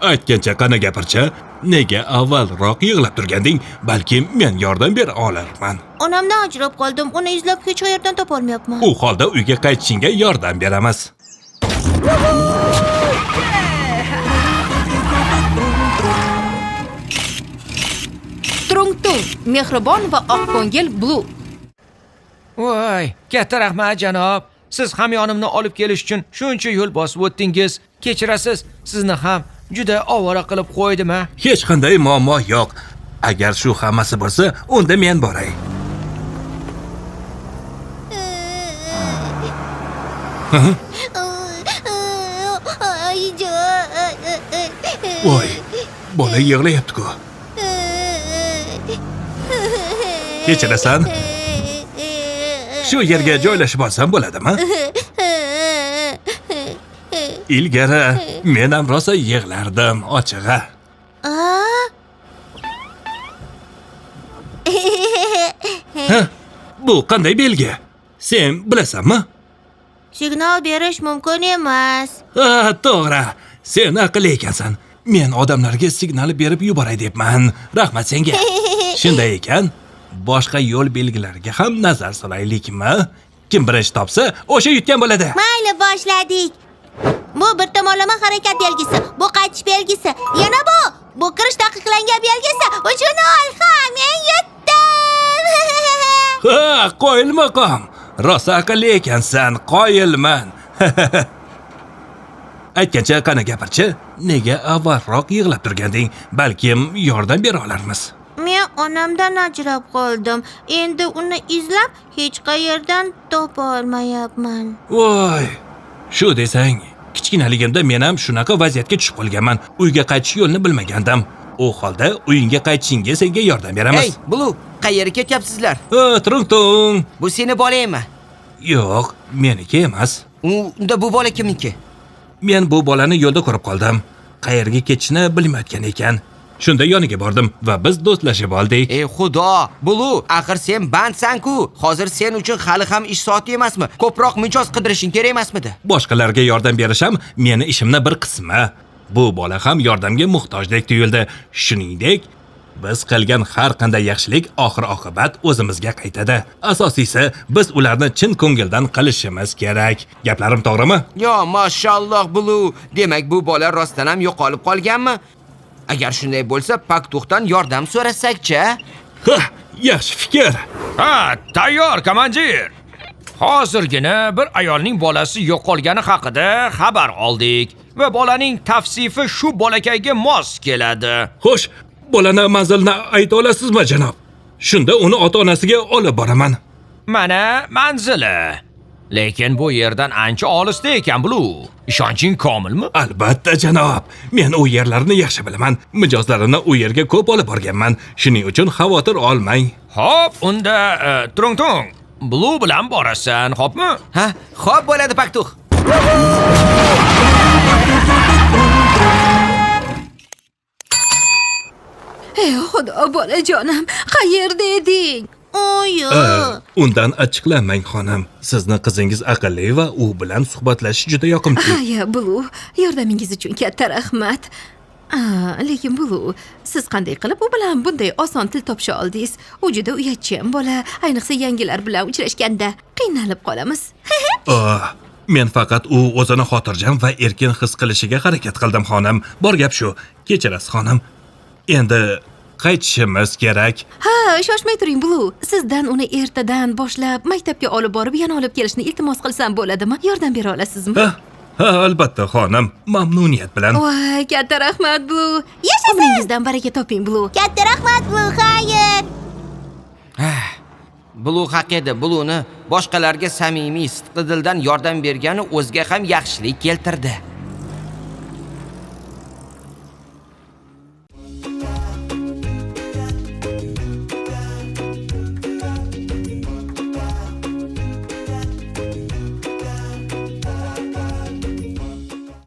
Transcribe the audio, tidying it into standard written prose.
Aytgancha qani gapirchi, nega avvalroq yig'lab turganding? Balki men yordam bera olarman. Onamdan ajrab qoldim. Uni izlab hech qayerdan topolmayapman. U holda uyga qaytishingga yordam beramiz. Trung-tung, mehribon va oqko'ngil Blue. Voy, katta rahmat janob. Siz hamyonimni olib kelish uchun shuncha yo'l bosib o'tdingiz. Kechirasiz, sizni ham juda ovora qilib qo'ydim-a. Hech qanday muammo yo'q. Agar shu hammasi bo'lsa, unda men boray. Voy, bola yig'layapti-ku. Kechirasan? Shu yerga joylashib olsam bo'ladimi? Ilgari men ham rosa yig'lardim, ochig'i. Bu qanday belgi? Sen bilasanmi? Signal berish mumkin emas. To'g'ri. Sen aqlli ekansan. Men odamlarga signal berib yuboray debman. Rahmat senga. Shunday ekan, boshqa yo'l belgilariga ham nazar solaylikmi? Kim birinchi topsa, o'sha yutgan bo'ladi. Mayli, boshladik. Bu bir tomonlama harakat belgisi, bu qaytish belgisi. Yana bu kirish taqiqlangan belgisi. Uchini ol, men yutdim. Qoyilmaqom. Rosa aqlli ekansan, qoyilman. Aytgancha qani gapirchi, nega avvalroq yig'lab turganding? Balkim yordam bera olarmiz. Men onamdan ajrab qoldim. Endi uni izlab hech qayerdan topa olmayapman. Voy, shu desang, kichkinaligimda men ham shunaqa vaziyatga tushib qolganman. Uyga qaytish yo'lini bilmagandim. U holda uyingga qaytishingga senga yordam beramiz. Hey, Blue, qayerga ketyapsizlar? Trung-tung. Bu seni bolaymi? Yo'q, meniki emas. Unda bu bola kimniki? Men bu bolani yo'lda ko'rib qoldim. Qayerga ketishni bilmayotgan ekan. Shunda yoniga bordim va biz do'stlashib oldik. Ey xudo, Blue, axir sen bandsan-ku. Hozir sen uchun hali ham ish soati emasmi? Ko'proq mijoz qidirishing kerak emasmidi? Boshqalarga yordam berishim meni ishimning bir qismi. Bu bola ham yordamga muhtojdek tuyuldi. Shuningdek, biz qilgan har qanday yaxshilik oxir-oqibat o'zimizga qaytadi. Asosiysi, biz ularni chin ko'ngildan qilishimiz kerak. Gaplarim to'g'rimi? Yo, mashalloh Blue. Demak, bu bola rostdan ham yo'qolib qolganmi? Agar shunday bo'lsa, Paktuxdan yordam so'rasak-chi? Yaxshi fikr. Ha, tayyor, komandir. Hozirgina bir ayolning bolasi yo'qolgani haqida xabar oldik va bolaning tavsifi shu bolakayga mos keladi. Xo'sh, bolani manzilni ayta olasizmi, janob? Shunda uni ota-onasiga olib boraman. Mana manzili. Lekin bu yerdan ancha olisda ekan, Blue. Ishonching komilmi? Albatta, janob. Men u yerlarni yaxshi bilaman. Mijozlarini u yerga ko'p olib borganman. Shuning uchun xavotir olmang. Xo'p, unda Trung-tung, Blue bilan borasan, xo'pmi? Ha, xo'p bo'ladi, Paktux. Ey xudo, bolajonim, qayerda eding? Undan achchiqlanmang, xonim. Sizni qizingiz aqlli va u bilan suhbatlashish juda yoqimli. Haya, Blue, yordamingiz uchun katta rahmat. Lekin Blue, siz qanday qilib u bilan bunday oson til topisha oldingiz? U juda uyatchan bola, ayniqsa yangilar bilan uchrashganda qiynalib qolamiz. Men faqat u o'zini xotirjam va erkin his qilishiga harakat qildim, xonim. Bor gap shu. Kechirasiz, xonim. Endi qaytishimiz kerak. Ha, shoshmay turing, Blue. Sizdan uni ertadan boshlab maktabga olib borib, yana olib kelishni iltimos qilsam bo'ladimi? Yordam bera olasizmi? Ha, albatta, xonim. Mamnuniyat bilan. Voy, katta rahmat, Blue. Yashasin. Umringizdan baraka toping, Blue. Katta rahmat, Blue. Xayr. Blue haq edi. Blueni boshqalarga samimiy, sidqidildan yordam bergani o'zga ham yaxshilik keltirdi.